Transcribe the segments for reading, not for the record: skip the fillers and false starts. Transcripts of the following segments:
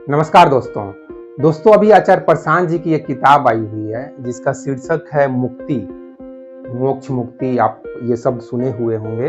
नमस्कार दोस्तों अभी आचार्य प्रशांत जी की एक किताब आई हुई है जिसका शीर्षक है मुक्ति। मोक्ष मुक्ति आप ये सब सुने हुए होंगे।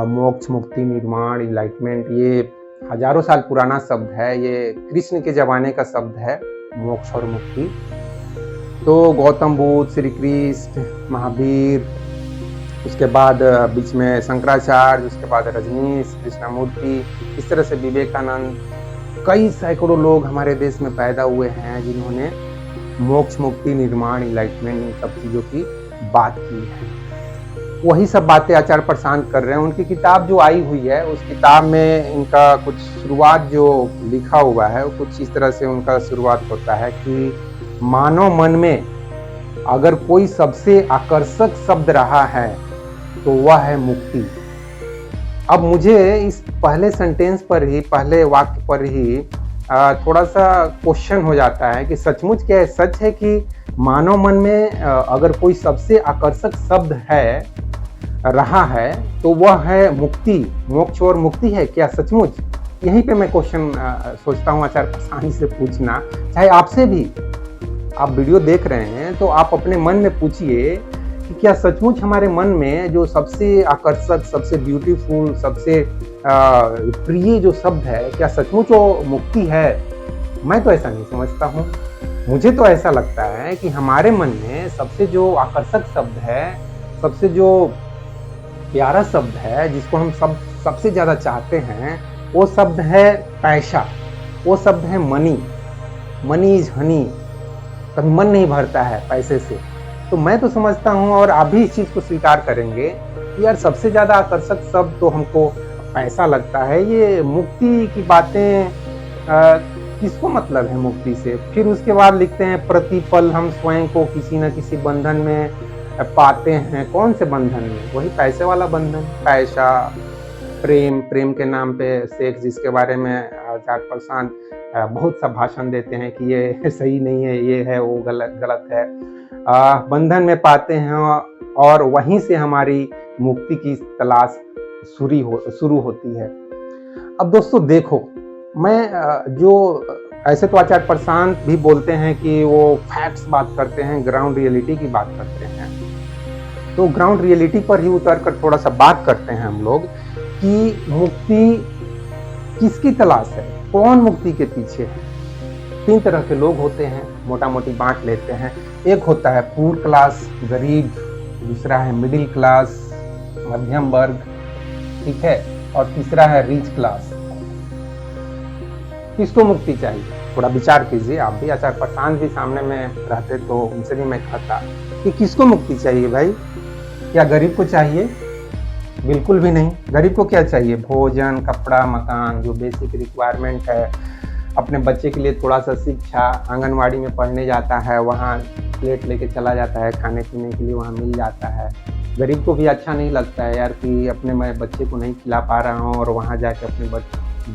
मोक्ष मुक्ति निर्माण इनलाइटमेंट ये हजारों साल पुराना शब्द है। ये कृष्ण के जमाने का शब्द है मोक्ष और मुक्ति। तो गौतम बुद्ध, श्री कृष्ण, महावीर, उसके बाद बीच में शंकराचार्य, उसके बाद रजनीश, कृष्णमूर्ति, इस तरह से विवेकानंद, कई सैकड़ों लोग हमारे देश में पैदा हुए हैं जिन्होंने मोक्ष मुक्ति निर्माण इनलाइटमेंट इन सब चीज़ों की बात की है। वही सब बातें आचार्य प्रशांत कर रहे हैं। उनकी किताब जो आई हुई है उस किताब में इनका कुछ शुरुआत जो लिखा हुआ है वो कुछ इस तरह से उनका शुरुआत होता है कि मानव मन में अगर कोई सबसे आकर्षक शब्द रहा है तो वह है मुक्ति। अब मुझे इस पहले सेंटेंस पर ही, पहले वाक्य पर ही थोड़ा सा क्वेश्चन हो जाता है कि सचमुच क्या सच है कि मानव मन में अगर कोई सबसे आकर्षक शब्द है रहा है तो वह है मुक्ति, मोक्ष और मुक्ति है क्या सचमुच? यहीं पे मैं क्वेश्चन सोचता हूँ आचार्य प्रशांत से पूछना। चाहे आपसे भी, आप वीडियो देख रहे हैं तो आप अपने मन में पूछिए कि क्या सचमुच हमारे मन में जो सबसे आकर्षक, सबसे ब्यूटीफुल, सबसे प्रिय जो शब्द है क्या सचमुच वो मुक्ति है? मैं तो ऐसा नहीं समझता हूँ। मुझे तो ऐसा लगता है कि हमारे मन में सबसे जो आकर्षक शब्द है, सबसे जो प्यारा शब्द है, जिसको हम सबसे ज़्यादा चाहते हैं, वो शब्द है पैसा, वो शब्द है मनी। Money is Honey. कभी मन नहीं भरता है पैसे से। तो मैं तो समझता हूँ और आप भी इस चीज़ को स्वीकार करेंगे कि यार सबसे ज़्यादा आकर्षक शब्द तो हमको पैसा लगता है। ये मुक्ति की बातें किसको मतलब है मुक्ति से? फिर उसके बाद लिखते हैं प्रतिपल हम स्वयं को किसी न किसी बंधन में पाते हैं। कौन से बंधन में? वही पैसे वाला बंधन। पैसा, प्रेम, प्रेम के नाम पे सेक्स, जिसके बारे में आचार्य प्रशांत बहुत सा भाषण देते हैं कि ये सही नहीं है, ये है, वो गलत है। बंधन में पाते हैं और वहीं से हमारी मुक्ति की तलाश शुरू होती है। अब दोस्तों देखो, मैं जो ऐसे तो आचार्य प्रशांत भी बोलते हैं कि वो फैक्ट्स बात करते हैं, ग्राउंड रियलिटी की बात करते हैं। तो ग्राउंड रियलिटी पर ही उतर कर थोड़ा सा बात करते हैं हम लोग कि मुक्ति किसकी तलाश है, कौन मुक्ति के पीछे है। 3 तरह के लोग होते हैं, मोटा मोटी बांट लेते हैं। एक होता है पुअर क्लास, गरीब। दूसरा है मिडिल क्लास, मध्यम वर्ग, ठीक है। और तीसरा है रिच क्लास। किसको मुक्ति चाहिए? थोड़ा विचार कीजिए। आप भी, आचार्य प्रशांत भी सामने में रहते तो उनसे भी मैं कहता कि किसको मुक्ति चाहिए भाई? क्या गरीब को चाहिए? बिल्कुल भी नहीं। गरीब को क्या चाहिए? भोजन, कपड़ा, मकान, जो बेसिक रिक्वायरमेंट है। अपने बच्चे के लिए थोड़ा सा शिक्षा, आंगनवाड़ी में पढ़ने जाता है, वहाँ प्लेट लेके चला जाता है, खाने पीने के लिए वहाँ मिल जाता है। गरीब को भी अच्छा नहीं लगता है यार कि अपने मैं बच्चे को नहीं खिला पा रहा हूँ और वहाँ जाके अपने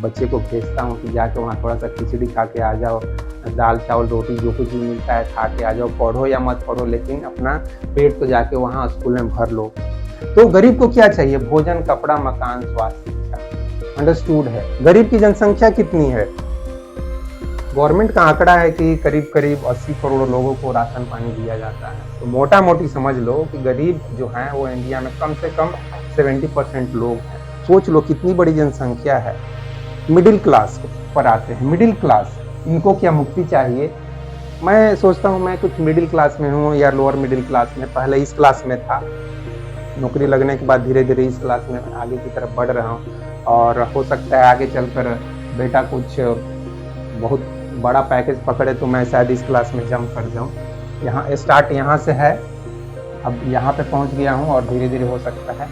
बच्चे को भेजता हूँ कि जाके वहाँ थोड़ा सा खिचड़ी खा के आ जाओ, दाल चावल रोटी जो कुछ भी मिलता है खा के आ जाओ, पढ़ो या मत पढ़ो लेकिन अपना पेट तो जाके वहाँ स्कूल में भर लो। तो गरीब को क्या चाहिए? भोजन, कपड़ा, मकान, स्वास्थ्य, शिक्षा। अंडरस्टूड है। गरीब की जनसंख्या कितनी है? गवर्नमेंट का आंकड़ा है कि करीब 80 करोड़ लोगों को राशन पानी दिया जाता है। तो मोटा मोटी समझ लो कि गरीब जो हैं वो इंडिया में कम से कम 70% लोग हैं। सोच लो कितनी बड़ी जनसंख्या है। मिडिल क्लास पर आते हैं। मिडिल क्लास, इनको क्या मुक्ति चाहिए? मैं सोचता हूँ मैं कुछ मिडिल क्लास में हूँ या लोअर मिडिल क्लास में, पहले इस क्लास में था। नौकरी लगने के बाद धीरे धीरे इस क्लास में आगे की तरफ बढ़ रहा हूँ और हो सकता है आगे चलकर बेटा कुछ बहुत बड़ा पैकेज पकड़े तो मैं शायद इस क्लास में जंप कर जाऊँ। यहाँ स्टार्ट यहाँ से है, अब यहाँ पे पहुँच गया हूँ और धीरे धीरे हो सकता है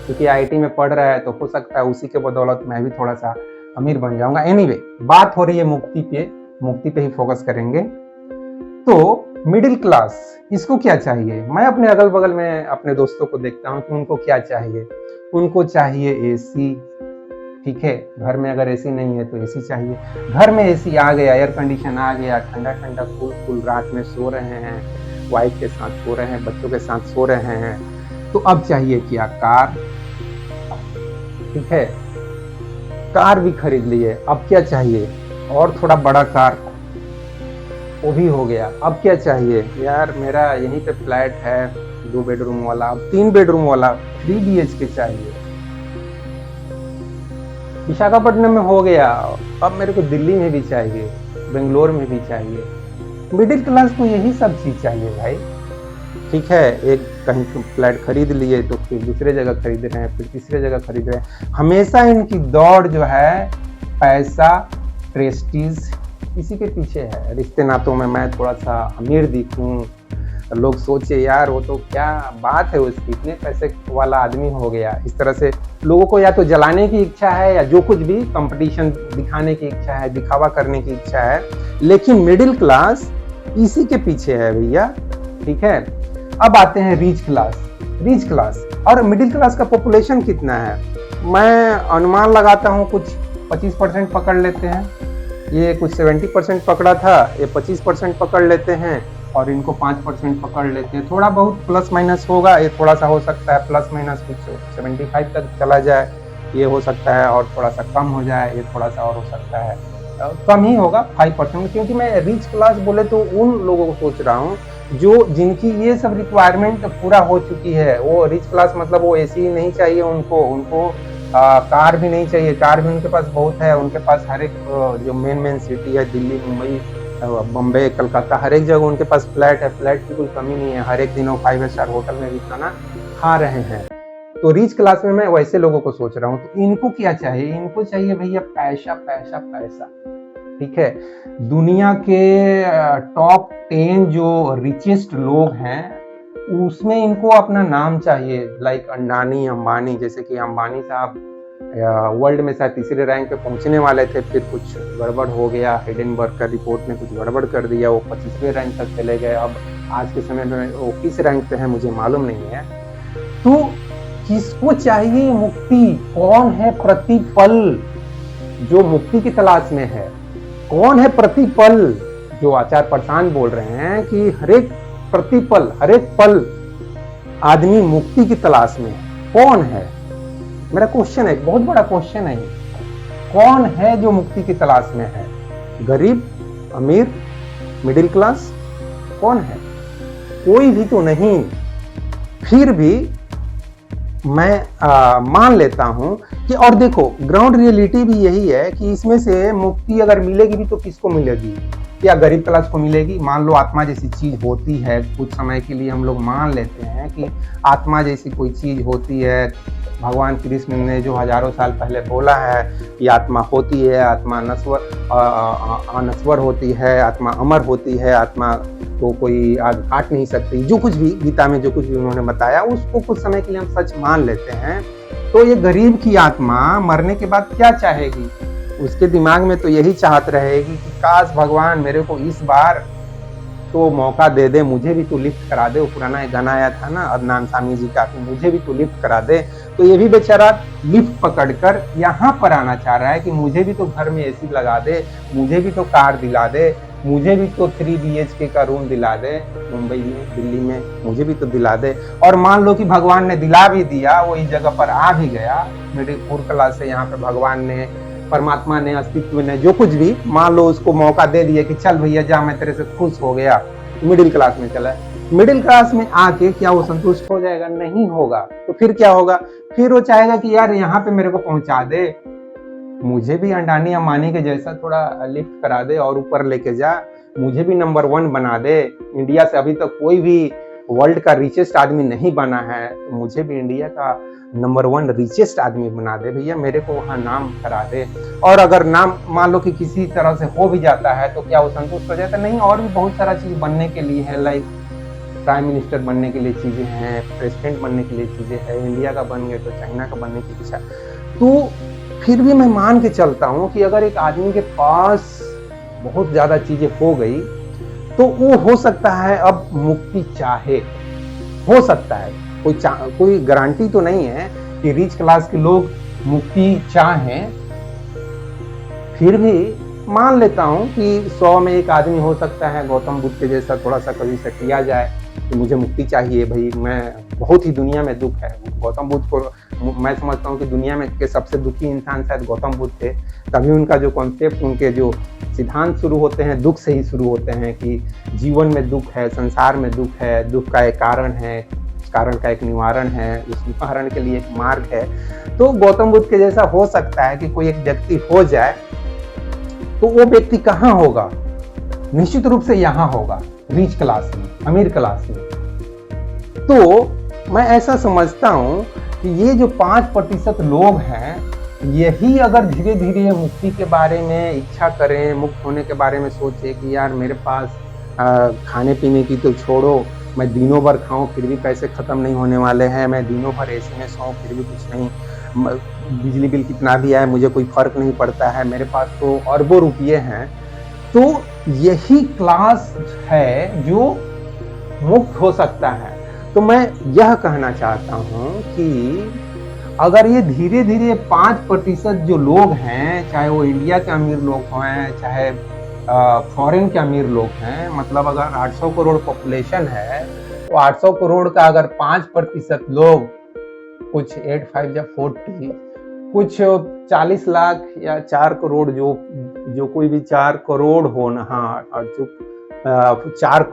क्योंकि आईटी में पढ़ रहा है तो हो सकता है उसी के बदौलत मैं भी थोड़ा सा अमीर बन जाऊँगा। एनीवे, बात हो रही है मुक्ति पे ही फोकस करेंगे। तो मिडिल क्लास, इसको क्या चाहिए? मैं अपने अगल बगल में अपने दोस्तों को देखता हूँ कि उनको क्या चाहिए। उनको चाहिए एसी, ठीक है। घर में अगर एसी नहीं है तो एसी चाहिए। घर में एसी आ गया, एयर कंडीशन आ गया, ठंडा ठंडा कूल रात में सो रहे हैं, वाइफ के साथ सो रहे हैं, बच्चों के साथ सो रहे हैं। तो अब चाहिए क्या? कार, ठीक है। कार भी खरीद लिए। अब क्या चाहिए? और थोड़ा बड़ा कार, वो भी हो गया। अब क्या चाहिए यार, मेरा यहीं पे फ्लैट है 2 बेडरूम वाला, अब 3 बेडरूम वाला 3 BHK चाहिए। विशाखापट्टनम में हो गया, अब मेरे को दिल्ली में भी चाहिए, बेंगलोर में भी चाहिए। मिडिल क्लास को यही सब चीज चाहिए भाई। ठीक है, एक कहीं फ्लैट खरीद लिए तो फिर दूसरे जगह खरीद रहे हैं, फिर तीसरे जगह खरीद रहे हैं। हमेशा इनकी दौड़ जो है पैसा, प्रेस्टीज, इसी के पीछे है। रिश्ते नातों में मैं थोड़ा सा अमीर दिखूं, लोग सोचे यार वो तो क्या बात है उसकी, इतने पैसे वाला आदमी हो गया। इस तरह से लोगों को या तो जलाने की इच्छा है या जो कुछ भी कंपटीशन दिखाने की इच्छा है, दिखावा करने की इच्छा है। लेकिन मिडिल क्लास इसी के पीछे है भैया। ठीक है, अब आते हैं रिच क्लास। रिच क्लास और मिडिल क्लास का पॉपुलेशन कितना है, मैं अनुमान लगाता हूँ कुछ 25% पकड़ लेते हैं। ये कुछ 70% पकड़ा था, ये 25% पकड़ लेते हैं और इनको 5% पकड़ लेते हैं। थोड़ा बहुत प्लस माइनस होगा, ये थोड़ा सा हो सकता है प्लस माइनस कुछ 75 तक चला जाए, ये हो सकता है, और थोड़ा सा कम हो जाए, ये थोड़ा सा और हो सकता है, कम ही होगा 5%। क्योंकि मैं रिच क्लास बोले तो उन लोगों को सोच रहा हूँ जो जिनकी ये सब रिक्वायरमेंट पूरा हो चुकी है। वो रिच क्लास मतलब वो एसी नहीं चाहिए उनको कार भी नहीं चाहिए, कार भी उनके पास बहुत है। उनके पास हर एक जो मेन सिटी है, दिल्ली, मुंबई, बम्बई, कलकत्ता, हर एक जगह उनके पास फ्लैट है। फ्लैट की कोई कमी नहीं है, हर एक दिन वो 5 स्टार होटल में भी खाना खा रहे हैं। तो रिच क्लास में मैं वैसे लोगों को सोच रहा हूँ। तो इनको क्या चाहिए, इनको चाहिए भैया पैसा पैसा पैसा। ठीक है, दुनिया के टॉप 10 जो रिचेस्ट लोग हैं उसमें इनको अपना नाम चाहिए, लाइक अंडानी, अंबानी। जैसे कि अंबानी साहब वर्ल्ड में शायद तीसरे रैंक पे पहुंचने वाले थे, फिर कुछ गड़बड़ हो गया, हिडेनबर्ग का रिपोर्ट ने कुछ गड़बड़ कर दिया, वो 25वें रैंक तक चले गए। अब आज के समय में वो किस रैंक पे है मुझे मालूम नहीं है। तो किसको चाहिए मुक्ति, कौन है प्रतिपल जो मुक्ति की तलाश में है, कौन है प्रतिपल जो आचार्य प्रशांत बोल रहे हैं कि हरेक प्रतिपल, हरेक पल आदमी मुक्ति की तलाश में है। कौन है, मेरा क्वेश्चन है, बहुत बड़ा क्वेश्चन है। कौन है जो मुक्ति की तलाश में है, गरीब, अमीर, मिडिल क्लास, कौन है? कोई भी तो नहीं। फिर भी मैं मान लेता हूं कि, और देखो ग्राउंड रियलिटी भी यही है कि इसमें से मुक्ति अगर मिलेगी भी तो किसको मिलेगी, या गरीब क्लास को मिलेगी। मान लो आत्मा जैसी चीज होती है, कुछ समय के लिए हम लोग मान लेते हैं कि आत्मा जैसी कोई चीज होती है। भगवान कृष्ण ने जो हजारों साल पहले बोला है कि आत्मा होती है, आत्मा अनश्वर होती है, आत्मा अमर होती है, आत्मा को कोई आग काट नहीं सकती, जो कुछ भी गीता में जो कुछ भी उन्होंने बताया उसको कुछ समय के लिए हम सच मान लेते हैं। तो ये गरीब की आत्मा मरने के बाद क्या चाहेगी, उसके दिमाग में तो यही चाहत रहेगी कि काश भगवान मेरे को इस बार तो मौका दे दे, मुझे भी तो लिफ्ट करा दे। वो पुराना एक गाना आया था ना अदनान सामी जी का, तो मुझे भी तो लिफ्ट करा दे। तो ये भी बेचारा लिफ्ट पकड़कर यहाँ पर आना चाह रहा है कि मुझे भी तो घर में एसी लगा दे, मुझे भी तो कार दिला दे, मुझे भी तो 3 BHK का रूम दिला दे, मुंबई में, दिल्ली में, मुझे भी तो दिला दे। और मान लो कि भगवान ने दिला भी दिया, वो इस जगह पर आ भी गया, मिडिल क्लास से यहाँ पे भगवान ने, परमात्मा ने, अस्तित्व ने, जो कुछ भी, मान लो उसको मौका दे दिया कि चल भैया जा, मैं तेरे से खुश हो गया, मिडिल क्लास में चला। मिडिल क्लास में आके क्या वो संतुष्ट हो जाएगा? नहीं होगा। तो फिर क्या होगा? फिर वो चाहेगा कि यार यहाँ पे मेरे को पहुंचा दे, मुझे भी अंडानी अंबानी के जैसा थोड़ा लिफ्ट करा दे और ऊपर लेके जा, मुझे भी नंबर 1 बना दे। इंडिया से अभी तक कोई भी वर्ल्ड का रिचेस्ट आदमी नहीं बना है, तो मुझे भी इंडिया का नंबर 1 रिचेस्ट आदमी बना दे भैया, मेरे को वहाँ नाम करा दे। और अगर नाम मान लो कि किसी तरह से हो भी जाता है तो क्या वो संतुष्ट हो जाता? नहीं, और भी बहुत सारा चीज बनने के लिए है, लाइक प्राइम मिनिस्टर बनने के लिए चीजें हैं, प्रेसिडेंट बनने के लिए चीजें हैं, इंडिया का बन गए तो चाइना का बनने की इच्छा। तो फिर भी मैं मान के चलता हूँ कि अगर एक आदमी के पास बहुत ज्यादा चीजें हो गई तो वो हो सकता है अब मुक्ति चाहे, हो सकता है, कोई गारंटी तो नहीं है कि रिच क्लास के लोग मुक्ति चाहें। फिर भी मान लेता हूं कि 100 में एक आदमी हो सकता है गौतम बुद्ध के जैसा थोड़ा सा कभी सटिया जाए, कि मुझे मुक्ति चाहिए भाई, मैं बहुत ही दुनिया में दुख है। गौतम बुद्ध को मैं समझता हूँ कि दुनिया में के सबसे दुखी इंसान शायद गौतम बुद्ध थे। तभी उनका जो कॉन्सेप्ट, उनके जो सिद्धांत शुरू होते हैं दुख से ही शुरू होते हैं कि जीवन में दुख है, संसार में दुख है, दुख का एक कारण है, कारण का एक निवारण है, उस निवारण के लिए एक मार्ग है। तो गौतम बुद्ध के जैसा हो सकता है कि कोई एक व्यक्ति हो जाए, तो वो व्यक्ति कहाँ होगा? निश्चित रूप से यहाँ होगा, रिच क्लास में, अमीर क्लास में। तो मैं ऐसा समझता हूँ कि ये जो 5% लोग हैं, यही अगर धीरे धीरे मुक्ति के बारे में इच्छा करें, मुक्त होने के बारे में सोचे कि यार मेरे पास खाने पीने की तो छोड़ो, मैं दिनों भर खाऊं फिर भी पैसे खत्म नहीं होने वाले हैं, मैं दिनों भर एसी में सोऊं फिर भी कुछ नहीं, बिजली बिल कितना भी आए मुझे कोई फर्क नहीं पड़ता है, मेरे पास तो अरबों रुपये हैं। तो यही क्लास है जो मुक्त हो सकता है। तो मैं यह कहना चाहता हूँ कि अगर ये धीरे धीरे 5% जो लोग हैं, चाहे वो इंडिया के अमीर लोग हैं, चाहे फॉरेन के अमीर लोग हैं, मतलब अगर 800 करोड़ पॉपुलेशन है, तो 800 करोड़ का अगर 5% लोग, कुछ 8 5 या 40, कुछ 40 लाख या 4 करोड़, जो कोई भी 4 करोड़ हो ना, हाँ, और जो 4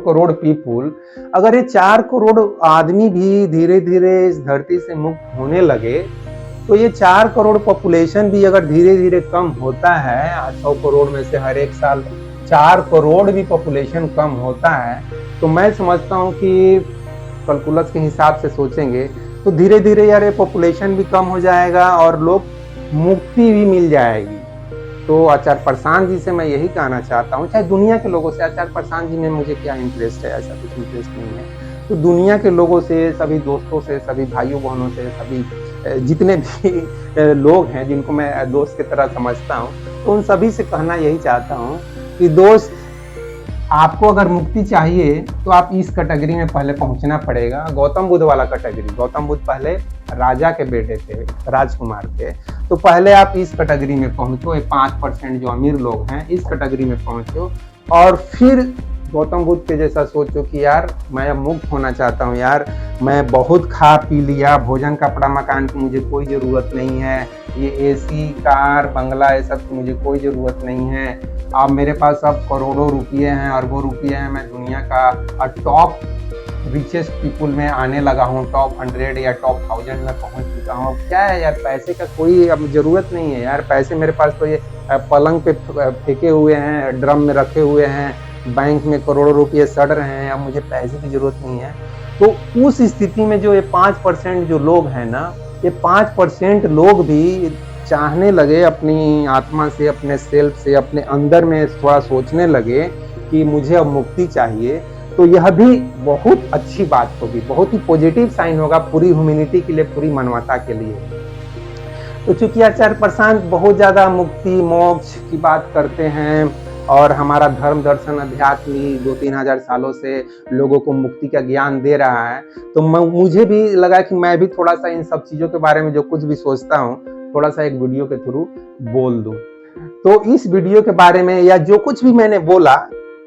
करोड़ पीपुल, अगर ये 4 करोड़ आदमी भी धीरे धीरे इस धरती से मुक्त होने लगे, तो ये 4 करोड़ पॉपुलेशन भी अगर धीरे धीरे कम होता है, 800 करोड़ में से हर एक साल 4 करोड़ भी पॉपुलेशन कम होता है, तो मैं समझता हूँ कि कैलकुलस के हिसाब से सोचेंगे तो धीरे धीरे यार ये पॉपुलेशन भी कम हो जाएगा और लोग मुक्ति भी मिल जाएगी। तो आचार्य प्रशांत जी से मैं यही कहना चाहता हूँ, चाहे दुनिया के लोगों से, आचार्य प्रशांत जी में मुझे क्या इंटरेस्ट है, ऐसा कुछ इंटरेस्ट नहीं है, तो दुनिया के लोगों से, सभी दोस्तों से, सभी भाइयों बहनों से, सभी जितने भी लोग हैं जिनको मैं दोस्त की तरह समझता हूँ, तो उन सभी से कहना यही चाहता हूँ कि दोस्त, आपको अगर मुक्ति चाहिए तो आप इस कैटेगरी में पहले पहुंचना पड़ेगा, गौतम बुद्ध वाला कैटेगरी। गौतम बुद्ध पहले राजा के बेटे थे, राजकुमार के, तो पहले आप इस कैटेगरी में पहुंचो, ये 5% जो अमीर लोग हैं इस कैटेगरी में पहुंचो, और फिर गौतम बुद्ध के जैसा सोचो कि यार मैं अब मुक्त होना चाहता हूँ, यार मैं बहुत खा पी लिया, भोजन कपड़ा मकान की मुझे कोई ज़रूरत नहीं है, ये एसी कार बंगला ये सब की मुझे कोई ज़रूरत नहीं है, अब मेरे पास अब करोड़ों रुपये हैं, अरबों रुपये हैं, मैं दुनिया का टॉप रिचेस्ट पीपुल में आने लगा हूँ, टॉप 100 या टॉप 1000 में पहुँच चुका हूँ। क्या है यार, पैसे का कोई अब ज़रूरत नहीं है यार, पैसे मेरे पास तो ये पलंग पे फेंके हुए हैं, ड्रम में रखे हुए हैं, बैंक में करोड़ों रुपये सड़ रहे हैं, अब मुझे पैसे की जरूरत नहीं है। तो उस स्थिति में जो ये 5% जो लोग हैं ना, ये 5% लोग भी चाहने लगे अपनी आत्मा से, अपने सेल्फ से, अपने अंदर में थोड़ा सोचने लगे कि मुझे अब मुक्ति चाहिए, तो यह भी बहुत अच्छी बात होगी, बहुत ही पॉजिटिव साइन होगा पूरी ह्यूमैनिटी के लिए, पूरी मानवता के लिए। तो चूंकि आचार्य प्रशांत बहुत ज्यादा मुक्ति मोक्ष की बात करते हैं और हमारा धर्म दर्शन अध्यात्म 2-3 हजार सालों से लोगों को मुक्ति का ज्ञान दे रहा है, तो मुझे भी लगा कि मैं भी थोड़ा सा इन सब चीज़ों के बारे में जो कुछ भी सोचता हूँ थोड़ा सा एक वीडियो के थ्रू बोल दूँ। तो इस वीडियो के बारे में या जो कुछ भी मैंने बोला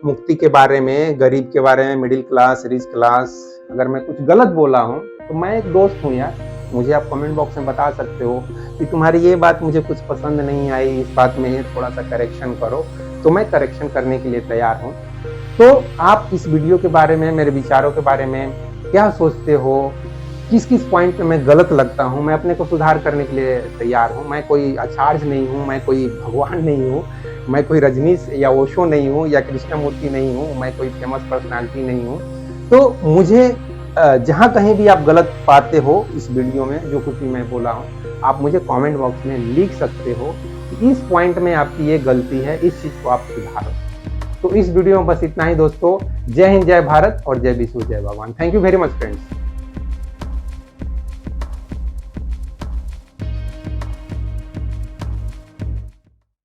मुक्ति के बारे में, गरीब के बारे में, मिडिल क्लास, रिच क्लास, अगर मैं कुछ गलत बोला हूँ तो मैं एक दोस्त हूँ यार, मुझे आप कमेंट बॉक्स में बता सकते हो कि तुम्हारी ये बात मुझे कुछ पसंद नहीं आई, इस बात में थोड़ा सा करेक्शन करो, तो मैं करेक्शन करने के लिए तैयार हूँ। तो आप इस वीडियो के बारे में, मेरे विचारों के बारे में क्या सोचते हो, किस किस पॉइंट पे मैं गलत लगता हूँ, मैं अपने को सुधार करने के लिए तैयार हूँ। मैं कोई आचार्य नहीं हूँ, मैं कोई भगवान नहीं हूँ, मैं कोई रजनीश या ओशो नहीं हूँ या कृष्णमूर्ति नहीं हूँ, मैं कोई फेमस पर्सनालिटी नहीं हूँ। तो मुझे जहाँ कहीं भी आप गलत पाते हो इस वीडियो में जो कुछ भी मैं बोला हूँ, आप मुझे कमेंट बॉक्स में लिख सकते हो कि इस पॉइंट में आपकी ये गलती है, इस चीज़ को आप सुधारो। तो इस वीडियो में बस इतना ही दोस्तों। जय हिंद, जय भारत और जय विष्णु, जय भगवान। Thank you very much friends.